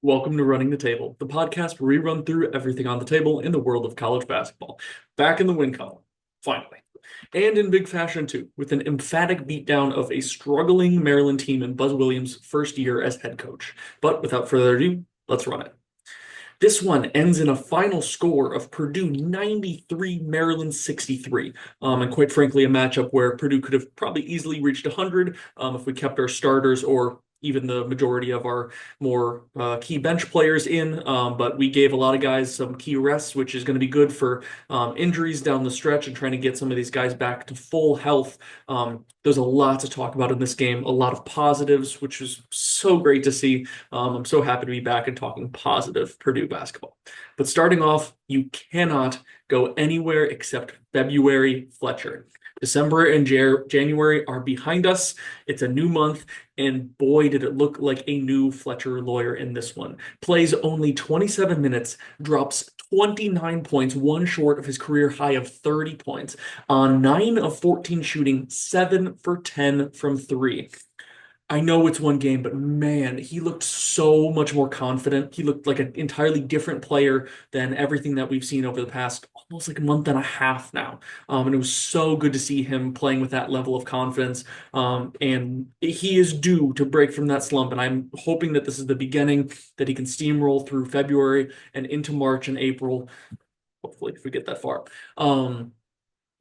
Welcome to Running the Table, the podcast where we run through everything on the table in the world of college basketball. Back in the win column, finally. And in big fashion, too, with an emphatic beatdown of a struggling Maryland team in Buzz Williams' first year as head coach. But without further ado, let's run it. This one ends in a final score of Purdue 93, Maryland 63. And quite frankly, a matchup where Purdue could have probably easily reached 100 if we kept our starters or even the majority of our more key bench players in. But we gave a lot of guys some key rests, which is going to be good for injuries down the stretch and trying to get some of these guys back to full health. There's a lot to talk about in this game, a lot of positives, which was so great to see. I'm so happy to be back and talking positive Purdue basketball. But starting off, you cannot go anywhere except February Fletcher. December and January are behind us. It's a new month, and boy, did it look like a new Fletcher lawyer in this one. Plays only 27 minutes, drops 29 points, one short of his career high of 30 points, on 9 of 14 shooting, 7 for 10 from three. I know it's one game, but man, he looked so much more confident. He looked like an entirely different player than everything that we've seen over the past almost like a month and a half now. And it was so good to see him playing with that level of confidence. And he is due to break from that slump. And I'm hoping that this is the beginning, that he can steamroll through February and into March and April. Hopefully, if we get that far.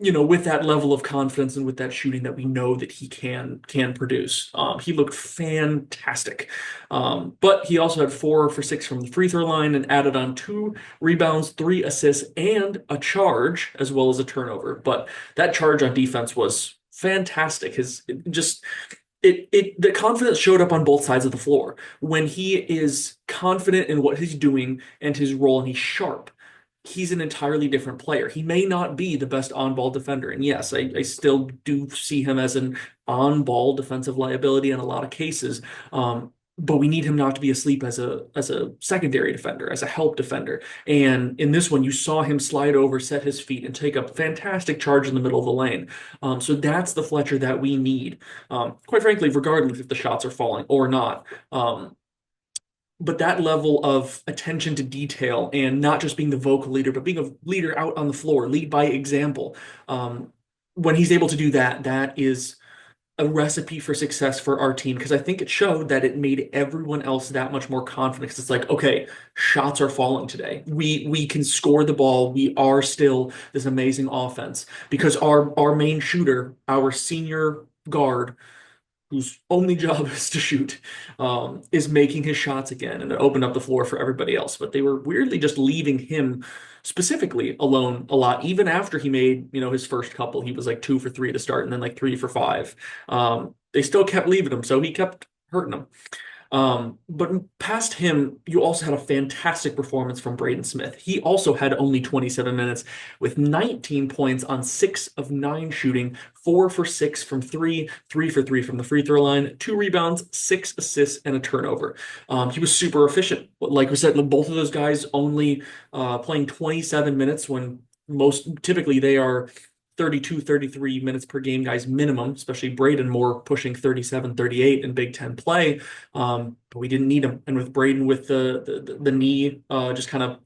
With that level of confidence and with that shooting that we know that he can produce. He looked fantastic. But he also had 4 for 6 from the free throw line and added on 2 rebounds, 3 assists, and a charge, as well as a turnover. But that charge on defense was fantastic. The confidence showed up on both sides of the floor. When he is confident in what he's doing and his role, and he's sharp, he's an entirely different player. He may not be the best on-ball defender. And yes, I still do see him as an on-ball defensive liability in a lot of cases. But we need him not to be asleep as a secondary defender, as a help defender. And in this one, you saw him slide over, set his feet, and take a fantastic charge in the middle of the lane. So that's the Fletcher that we need. Quite frankly, regardless if the shots are falling or not. But that level of attention to detail and not just being the vocal leader, but being a leader out on the floor, lead by example. When he's able to do that, that is a recipe for success for our team because I think it showed that it made everyone else that much more confident. 'Cause it's like, okay, shots are falling today. We can score the ball. We are still this amazing offense because our main shooter, our senior guard, whose only job is to shoot, is making his shots again, and it opened up the floor for everybody else. But they were weirdly just leaving him specifically alone a lot, even after he made, his first couple. He was like 2 for 3 to start, and then like 3 for 5. They still kept leaving him, so he kept hurting them. But past him, you also had a fantastic performance from Braden Smith. He also had only 27 minutes with 19 points on 6 of 9 shooting, 4 for 6 from three, 3 for 3 from the free throw line, 2 rebounds, 6 assists, and a turnover. He was super efficient. Like we said, both of those guys only playing 27 minutes when most typically they are 32, 33 minutes per game guys minimum, especially Braden more pushing 37, 38 in Big Ten play. But we didn't need him. And with Braden with the knee just kind of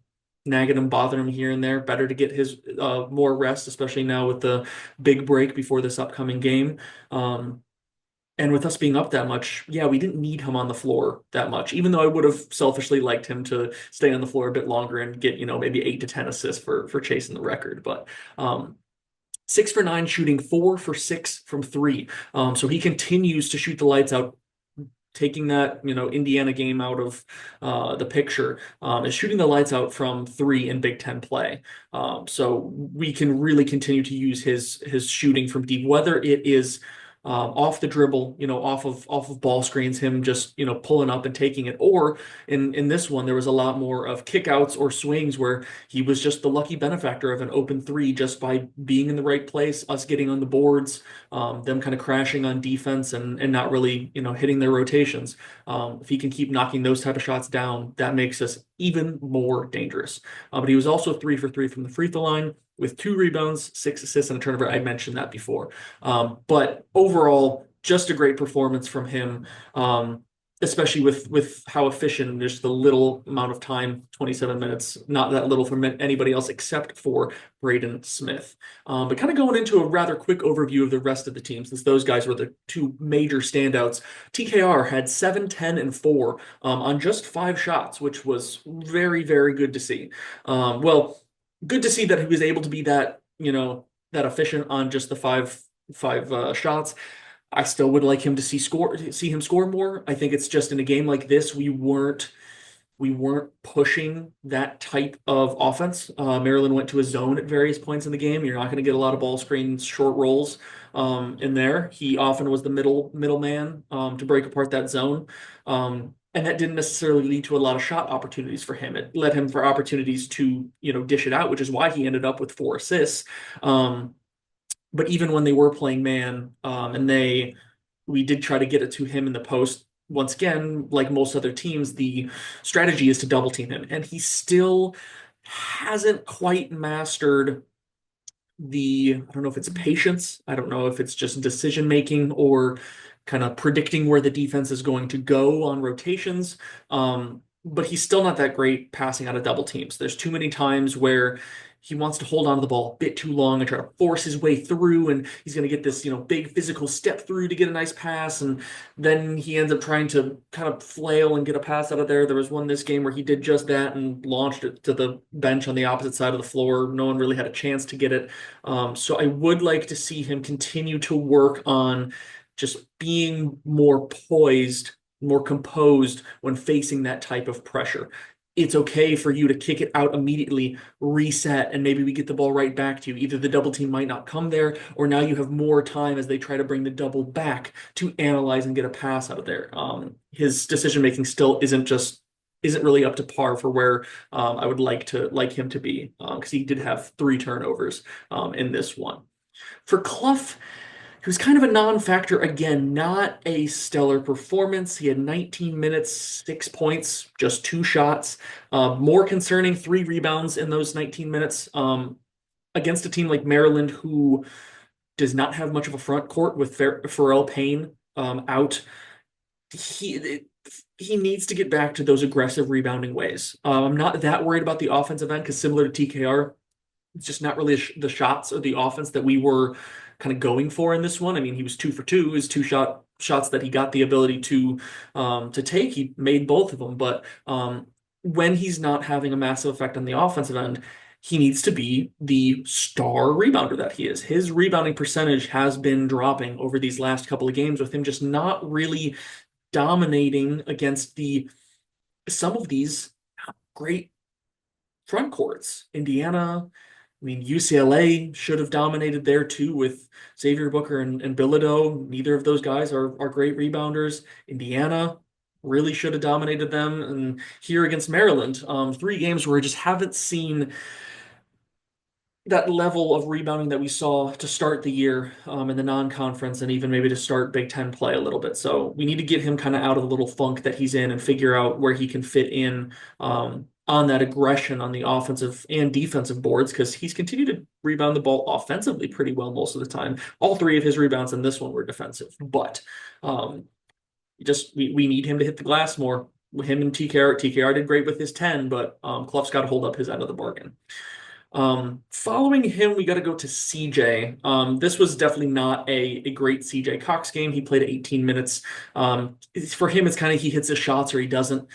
nagging him, bothering him here and there, better to get his more rest, especially now with the big break before this upcoming game. And with us being up that much, yeah, we didn't need him on the floor that much, even though I would have selfishly liked him to stay on the floor a bit longer and get, maybe 8 to 10 assists for chasing the record. But 6 for 9 shooting, 4 for 6 from three. So he continues to shoot the lights out, taking that, Indiana game out of the picture, is shooting the lights out from three in Big Ten play. So we can really continue to use his shooting from deep, whether it is off the dribble, off of ball screens, him just, pulling up and taking it. Or in this one, there was a lot more of kickouts or swings where he was just the lucky benefactor of an open three just by being in the right place, us getting on the boards, them kind of crashing on defense and not really, hitting their rotations. If he can keep knocking those type of shots down, that makes us even more dangerous. But he was also 3 for 3 from the free throw line with 2 rebounds, 6 assists, and a turnover. I mentioned that before. But overall, just a great performance from him. especially with how efficient and just the little amount of time, 27 minutes, not that little for anybody else except for Braden Smith. But kind of going into a rather quick overview of the rest of the team, since those guys were the two major standouts. TKR had 7, 10, and 4 on just 5 shots, which was very, very good to see. Well, good to see that he was able to be that, that efficient on just the five shots. I still would like him to see him score more. I think it's just in a game like this, we weren't pushing that type of offense. Maryland went to a zone at various points in the game. You're not going to get a lot of ball screens, short rolls in there. He often was the middleman to break apart that zone. And that didn't necessarily lead to a lot of shot opportunities for him. It led him for opportunities to, dish it out, which is why he ended up with 4 assists. But even when they were playing man, we did try to get it to him in the post. Once again, like most other teams, the strategy is to double team him, and he still hasn't quite mastered I don't know if it's patience, I don't know if it's just decision making or kind of predicting where the defense is going to go on rotations. But he's still not that great passing out of double teams. There's too many times where he wants to hold on to the ball a bit too long and try to force his way through, and he's going to get this, big physical step through to get a nice pass, and then he ends up trying to kind of flail and get a pass out of there. There was one this game where he did just that and launched it to the bench on the opposite side of the floor. No one really had a chance to get it. So I would like to see him continue to work on just being more poised, more composed when facing that type of pressure. It's okay for you to kick it out immediately, reset, and maybe we get the ball right back to you. Either the double team might not come there, or now you have more time as they try to bring the double back to analyze and get a pass out of there. His decision making still isn't really up to par for where I would like him to be, because he did have 3 turnovers in this one. For Clough, he was kind of a non-factor again, not a stellar performance. He had 19 minutes, 6 points, just 2 shots. More concerning, 3 rebounds in those 19 minutes against a team like Maryland, who does not have much of a front court with Pharrell Payne out. He needs to get back to those aggressive rebounding ways. I'm not that worried about the offensive end because similar to TKR, it's just not really the shots or the offense that we were kind of going for in this one. I mean, he was 2 for 2. His shots that he got the ability to take, he made both of them. But when he's not having a massive effect on the offensive end, he needs to be the star rebounder that he is. His rebounding percentage has been dropping over these last couple of games, with him just not really dominating against some of these great front courts. Indiana, I mean, UCLA should have dominated there too with Xavier Booker and Bilodeau. Neither of those guys are great rebounders. Indiana really should have dominated them. And here against Maryland, 3 games where we just haven't seen that level of rebounding that we saw to start the year in the non-conference, and even maybe to start Big Ten play a little bit. So we need to get him kind of out of the little funk that he's in and figure out where he can fit in on that aggression on the offensive and defensive boards, because he's continued to rebound the ball offensively pretty well most of the time. All 3 of his rebounds in this one were defensive, but we need him to hit the glass more. Him and TKR did great with his 10, but Clough's got to hold up his end of the bargain. Following him, we got to go to CJ. This was definitely not a great CJ Cox game. He played 18 minutes. For him, it's kind of he hits his shots or he doesn't.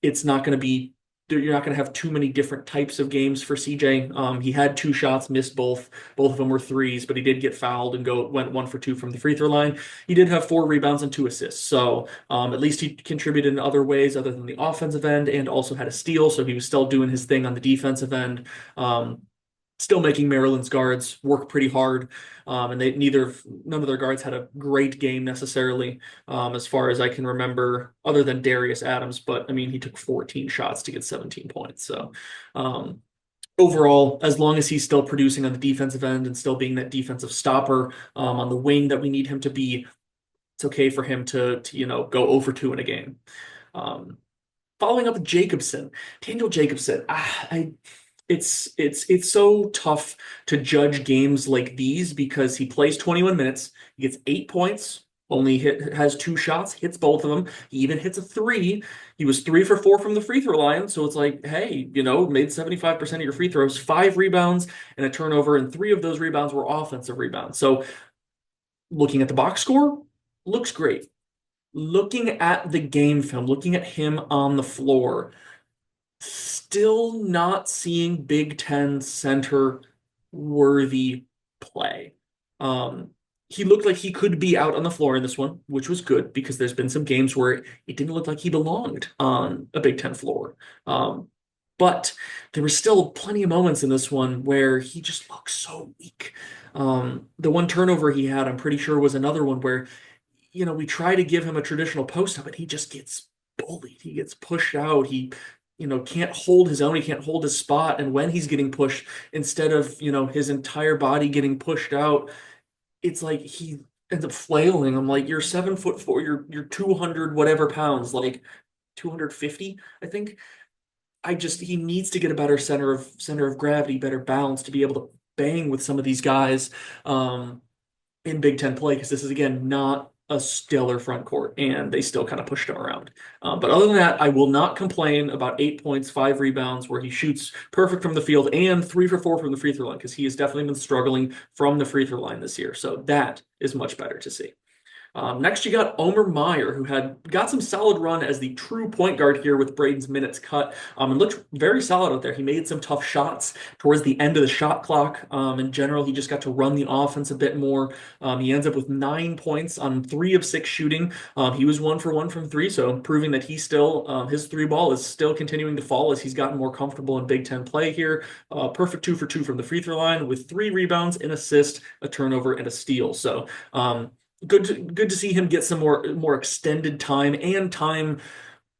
It's not going to be, you're not going to have too many different types of games for CJ. He had 2 shots, missed both. Both of them were threes, but he did get fouled and went 1 for 2 from the free throw line. He did have 4 rebounds and 2 assists. So at least he contributed in other ways other than the offensive end, and also had a steal. So he was still doing his thing on the defensive end. Still making Maryland's guards work pretty hard. And none of their guards had a great game necessarily, as far as I can remember, other than Darius Adams. But I mean, he took 14 shots to get 17 points. So overall, as long as he's still producing on the defensive end and still being that defensive stopper on the wing that we need him to be, it's okay for him to go over 2 in a game. Following up with Jacobson, Daniel Jacobson, It's so tough to judge games like these because he plays 21 minutes, he gets 8 points, only has two shots, hits both of them. He even hits a three. He was 3 for 4 from the free throw line. So it's like, hey, made 75% of your free throws, 5 rebounds and a turnover, and 3 of those rebounds were offensive rebounds. So looking at the box score, looks great. Looking at the game film, looking at him on the floor, still not seeing Big Ten center worthy play. Um, he looked like he could be out on the floor in this one, which was good because there's been some games where it didn't look like he belonged on a Big Ten floor. But there were still plenty of moments in this one where he just looked so weak. The one turnover he had, I'm pretty sure, was another one where, we try to give him a traditional post up, and he just gets bullied. He gets pushed out. He can't hold his own. He can't hold his spot. And when he's getting pushed, instead of, his entire body getting pushed out, it's like he ends up flailing. I'm like, you're 7'4", you're 200 whatever pounds, like 250, I think. He needs to get a better center of gravity, better balance to be able to bang with some of these guys in Big Ten play, because this is again not a stellar front court, and they still kind of pushed him around. But other than that, I will not complain about 8 points, 5 rebounds, where he shoots perfect from the field and 3 for 4 from the free throw line, because he has definitely been struggling from the free throw line this year. So that is much better to see. Next, you got Omer Meyer, who had got some solid run as the true point guard here with Braden's minutes cut, and looked very solid out there. He made some tough shots towards the end of the shot clock. In general, he just got to run the offense a bit more. He ends up with 9 points on 3 of 6 shooting. He was 1 for 1 from three, so proving that his three ball is still continuing to fall as he's gotten more comfortable in Big Ten play here. Perfect 2 for 2 from the free throw line with 3 rebounds, an assist, a turnover, and a steal. So, good to see him get some more extended time and time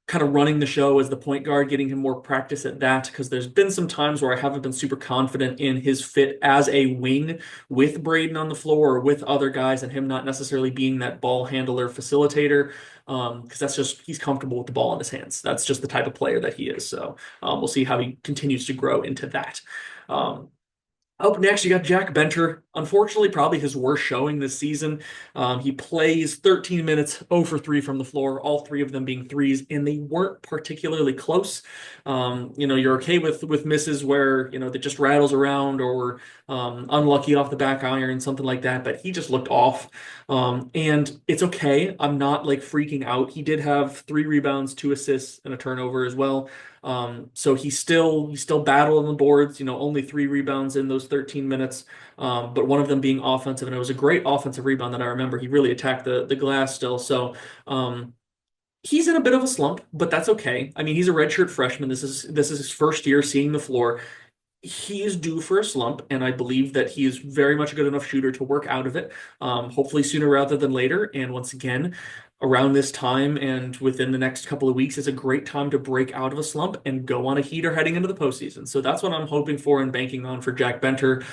kind of running the show as the point guard, getting him more practice at that, because there's been some times where I haven't been super confident in his fit as a wing with Braden on the floor or with other guys, and him not necessarily being that ball handler facilitator, because he's comfortable with the ball in his hands. That's just the type of player that he is. So we'll see how he continues to grow into that. Up next, you got Jack Benter. Unfortunately, probably his worst showing this season. He plays 13 minutes, 0 for 3 from the floor, all 3 of them being threes, and they weren't particularly close. You're okay with misses where, that just rattles around, or unlucky off the back iron, something like that, but he just looked off. And it's okay. I'm not like freaking out. He did have 3 rebounds, 2 assists, and a turnover as well. So he's still battling the boards, only 3 rebounds in those 13 minutes, but one of them being offensive, and it was a great offensive rebound that I remember. He really attacked the glass still. So he's in a bit of a slump, but that's okay. I mean, he's a redshirt freshman. This is his first year seeing the floor. He is due for a slump, and I believe that he is very much a good enough shooter to work out of it, hopefully sooner rather than later. And once again, around this time and within the next couple of weeks is a great time to break out of a slump and go on a heater heading into the postseason. So that's what I'm hoping for and banking on for Jack Benter.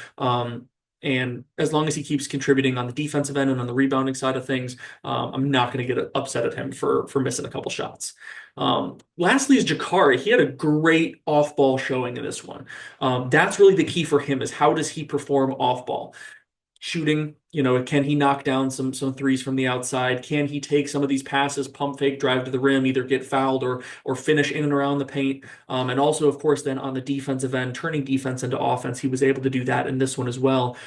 And as long as he keeps contributing on the defensive end and on the rebounding side of things, I'm not going to get upset at him for missing a couple shots. Lastly is Jakari. He had a great off-ball showing in this one. That's really the key for him, is how does he perform off-ball? Shooting, can he knock down some threes from the outside? Can he take some of these passes, pump fake, drive to the rim, either get fouled or finish in and around the paint? And also, of course, then on the defensive end, turning defense into offense, he was able to do that in this one as well.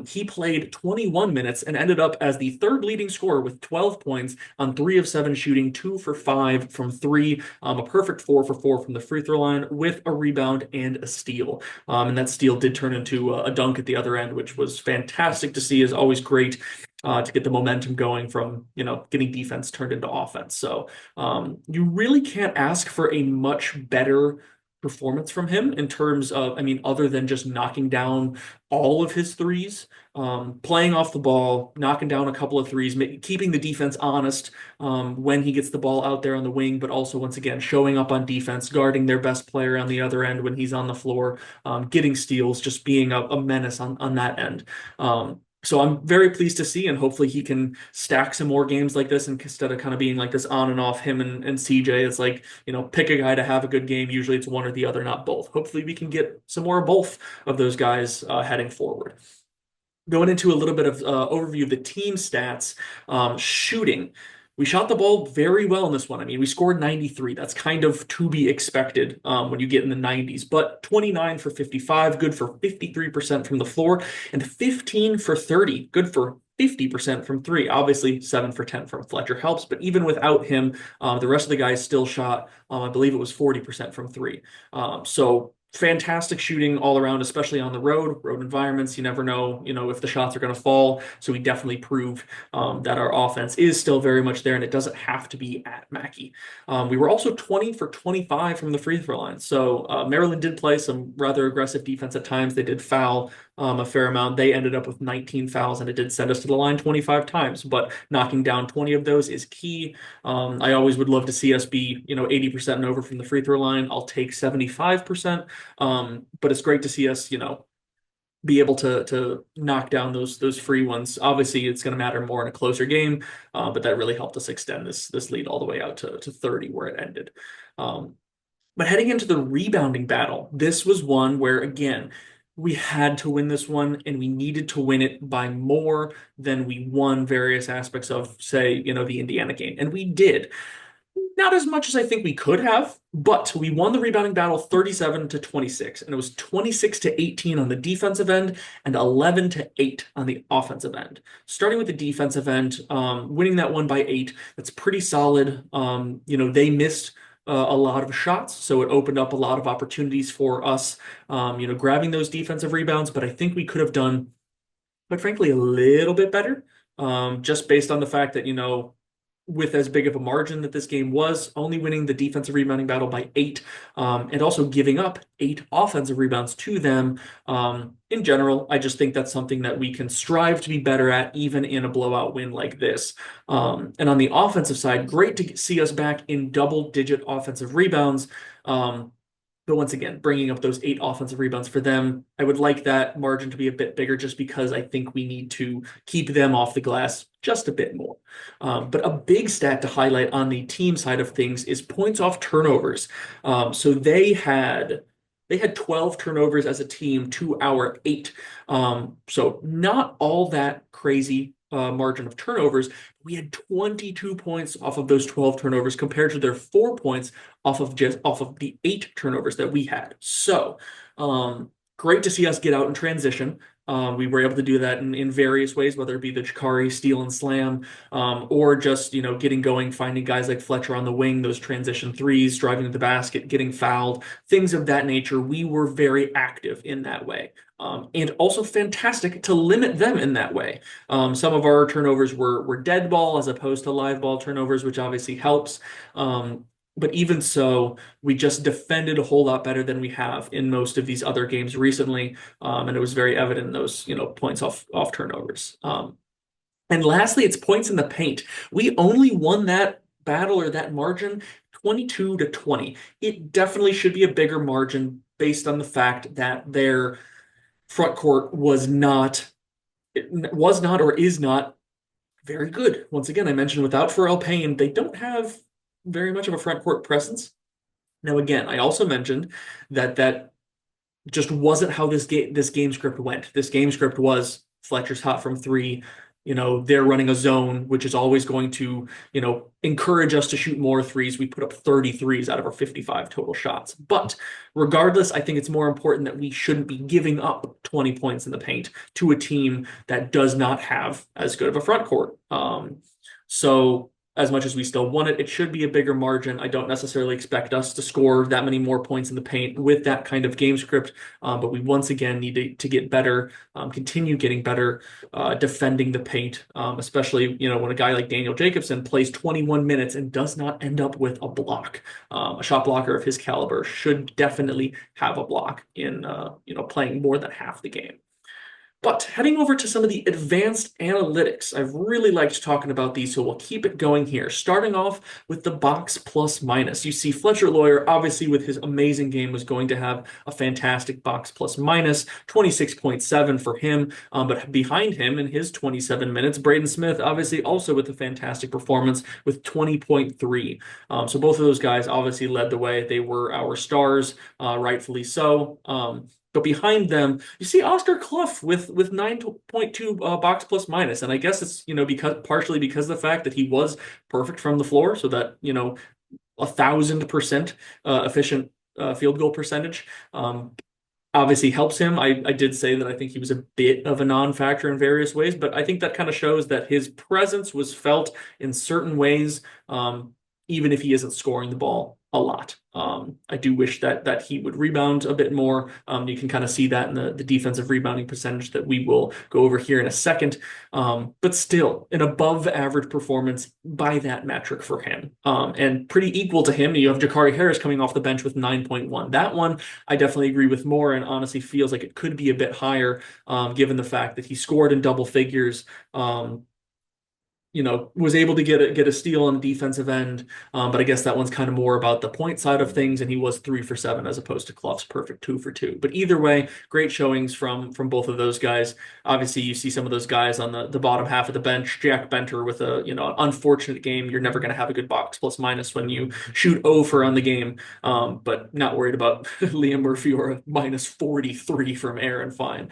He played 21 minutes and ended up as the third leading scorer with 12 points on 3 of 7 shooting, 2 for 5 from three, a perfect 4 for 4 from the free throw line with a rebound and a steal. And that steal did turn into a dunk at the other end, which was fantastic to see. Is always great to get the momentum going from getting defense turned into offense. So you really can't ask for a much better performance from him in terms of, I mean, other than just knocking down all of his threes, playing off the ball, knocking down a couple of threes, keeping the defense honest when he gets the ball out there on the wing, but also, once again, showing up on defense, guarding their best player on the other end when he's on the floor, getting steals, just being a menace on that end. So I'm very pleased to see, and hopefully he can stack some more games like this, and instead of kind of being like this on and off him and CJ. It's like, pick a guy to have a good game. Usually it's one or the other, not both. Hopefully we can get some more of both of those guys heading forward. Going into a little bit of overview of the team stats, shooting. We shot the ball very well in this one. I mean, we scored 93. That's kind of to be expected when you get in the 90s. But 29 for 55, good for 53% from the floor, and 15 for 30, good for 50% from three. Obviously, 7 for 10 from Fletcher helps, but even without him, the rest of the guys still shot, I believe it was 40% from three. So fantastic shooting all around, especially on the road environments. You never know, if the shots are going to fall. So we definitely proved that our offense is still very much there, and it doesn't have to be at Mackey. We were also 20 for 25 from the free throw line. So Maryland did play some rather aggressive defense at times. They did foul a fair amount. They ended up with 19 fouls, and it did send us to the line 25 times. But knocking down 20 of those is key. I always would love to see us be, 80% and over from the free throw line. I'll take 75%. But it's great to see us, be able to knock down those free ones. Obviously, it's going to matter more in a closer game, but that really helped us extend this lead all the way out to 30 where it ended. Um, but heading into the rebounding battle, this was one where, again, we had to win this one and we needed to win it by more than we won various aspects of, say, the Indiana game. And we did. Not as much as I think we could have, but we won the rebounding battle 37 to 26, and it was 26 to 18 on the defensive end and 11 to 8 on the offensive end. Starting with the defensive end, winning that one by 8, that's pretty solid. They missed a lot of shots, so it opened up a lot of opportunities for us, grabbing those defensive rebounds, but I think we could have done, quite frankly, a little bit better, just based on the fact that, with as big of a margin that this game was, only winning the defensive rebounding battle by 8, and also giving up 8 offensive rebounds to them. In general, I just think that's something that we can strive to be better at, even in a blowout win like this. And on the offensive side, great to see us back in double-digit offensive rebounds. But once again, bringing up those 8 offensive rebounds for them, I would like that margin to be a bit bigger just because I think we need to keep them off the glass just a bit more. But a big stat to highlight on the team side of things is points off turnovers. So they had 12 turnovers as a team to our 8. So not all that crazy margin of turnovers. We had 22 points off of those 12 turnovers compared to their 4 points off of the 8 turnovers that we had. So great to see us get out in transition. We were able to do that in various ways, whether it be the Jakari steal and slam, or just, getting going, finding guys like Fletcher on the wing, those transition threes, driving to the basket, getting fouled, things of that nature. We were very active in that way. And also fantastic to limit them in that way. Some of our turnovers were dead ball as opposed to live ball turnovers, which obviously helps. But even so, we just defended a whole lot better than we have in most of these other games recently. And it was very evident in those, points off turnovers. And lastly, it's points in the paint. We only won that battle or that margin 22 to 20. It definitely should be a bigger margin based on the fact that their front court was not or is not very good. Once again, I mentioned without Pharrell Payne, they don't have very much of a front court presence. Now, again, I also mentioned that just wasn't how this game script went. This game script was Fletcher's hot from three. They're running a zone, which is always going to, encourage us to shoot more threes. We put up 33s out of our 55 total shots. But regardless, I think it's more important that we shouldn't be giving up 20 points in the paint to a team that does not have as good of a front court. So as much as we still won it, it should be a bigger margin. I don't necessarily expect us to score that many more points in the paint with that kind of game script, but we once again need to get better, continue getting better, defending the paint, especially, when a guy like Daniel Jacobson plays 21 minutes and does not end up with a block. A shot blocker of his caliber should definitely have a block in, playing more than half the game. But heading over to some of the advanced analytics, I've really liked talking about these, so we'll keep it going here. Starting off with the box plus minus. You see Fletcher Lawyer, obviously with his amazing game, was going to have a fantastic box plus minus, 26.7 for him. But behind him in his 27 minutes, Braden Smith, obviously also with a fantastic performance with 20.3. So both of those guys obviously led the way. They were our stars, rightfully so. But behind them, you see Oscar Clough with 9.2 box plus minus, and I guess it's because partially because of the fact that he was perfect from the floor, so that 1,000% efficient field goal percentage. Obviously helps him. I did say that I think he was a bit of a non-factor in various ways, but I think that kind of shows that his presence was felt in certain ways, even if he isn't scoring the ball a lot. I do wish that he would rebound a bit more. You can kind of see that in the defensive rebounding percentage that we will go over here in a second. But still, an above average performance by that metric for him. And pretty equal to him, you have Jakari Harris coming off the bench with 9.1. That one I definitely agree with more and honestly feels like it could be a bit higher, given the fact that he scored in double figures. Was able to get a steal on the defensive end. But I guess that one's kind of more about the point side of things, and he was 3 for 7 as opposed to Clough's perfect 2 for 2. But either way, great showings from both of those guys. Obviously, you see some of those guys on the bottom half of the bench. Jack Benter with an unfortunate game. You're never going to have a good box plus minus when you shoot over on the game. But not worried about Liam Murphy or a minus 43 from Aaron Fine.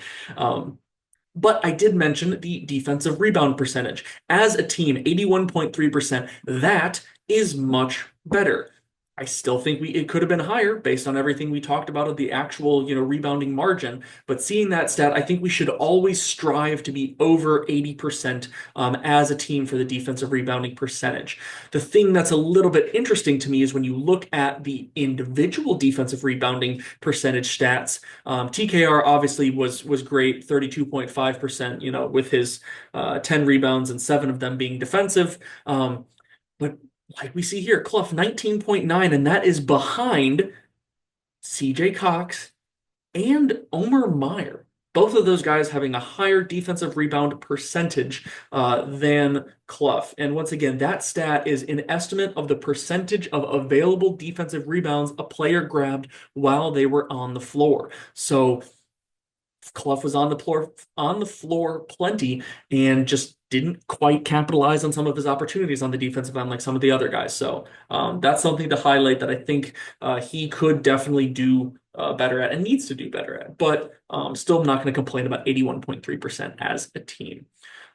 But I did mention the defensive rebound percentage. As a team, 81.3%, that is much better. I still think it could have been higher based on everything we talked about of the actual, rebounding margin. But seeing that stat, I think we should always strive to be over 80% as a team for the defensive rebounding percentage. The thing that's a little bit interesting to me is when you look at the individual defensive rebounding percentage stats. TKR obviously was great, 32.5%, with his 10 rebounds and 7 of them being defensive. But like we see here, Clough 19.9, and that is behind CJ Cox and Omer Meyer. Both of those guys having a higher defensive rebound percentage than Clough. And once again, that stat is an estimate of the percentage of available defensive rebounds a player grabbed while they were on the floor. So Clough was on the floor plenty and just didn't quite capitalize on some of his opportunities on the defensive end like some of the other guys. So that's something to highlight that I think he could definitely do better at and needs to do better at. But still not going to complain about 81.3% as a team.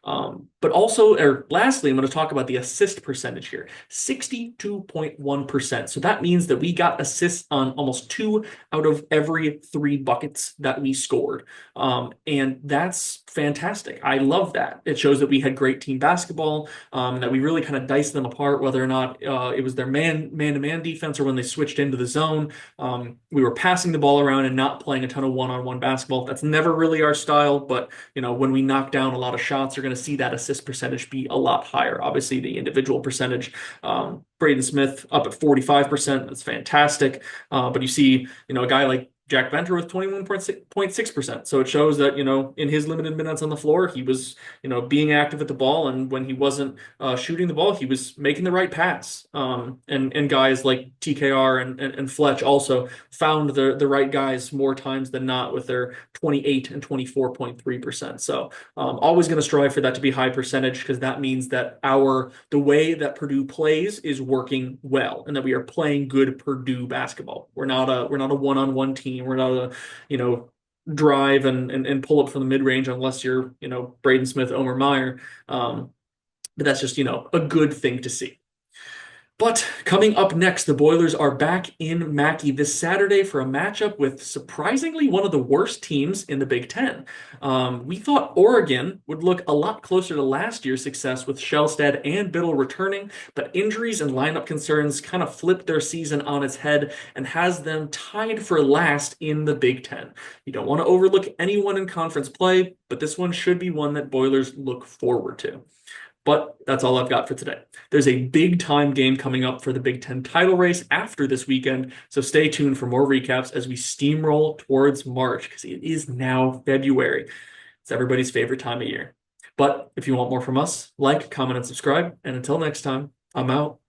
But also, or lastly, I'm going to talk about the assist percentage here, 62.1%. So that means that we got assists on almost 2 out of every 3 buckets that we scored. And that's fantastic. I love that. It shows that we had great team basketball, that we really kind of diced them apart, whether or not it was their man-to-man defense or when they switched into the zone. We were passing the ball around and not playing a ton of one-on-one basketball. That's never really our style, but when we knock down a lot of shots, you're going to see that assist percentage be a lot higher. Obviously, the individual percentage, Braden Smith up at 45%. That's fantastic. But you see, a guy like Jack Benter with 21.6%. So it shows that, in his limited minutes on the floor, he was, being active at the ball. And when he wasn't shooting the ball, he was making the right pass. And guys like TKR and Fletch also found the right guys more times than not with their 28 and 24.3%. So always going to strive for that to be high percentage because that means that the way that Purdue plays is working well and that we are playing good Purdue basketball. We're not a one-on-one team. We're not a, drive and pull up from the mid-range unless you're, Braden Smith, Omer Meyer. But that's just, a good thing to see. But coming up next, the Boilers are back in Mackey this Saturday for a matchup with surprisingly one of the worst teams in the Big Ten. We thought Oregon would look a lot closer to last year's success with Shellstead and Biddle returning, but injuries and lineup concerns kind of flipped their season on its head and has them tied for last in the Big Ten. You don't want to overlook anyone in conference play, but this one should be one that Boilers look forward to. But that's all I've got for today. There's a big time game coming up for the Big Ten title race after this weekend, so stay tuned for more recaps as we steamroll towards March, because it is now February. It's everybody's favorite time of year. But if you want more from us, like, comment, and subscribe. And until next time, I'm out.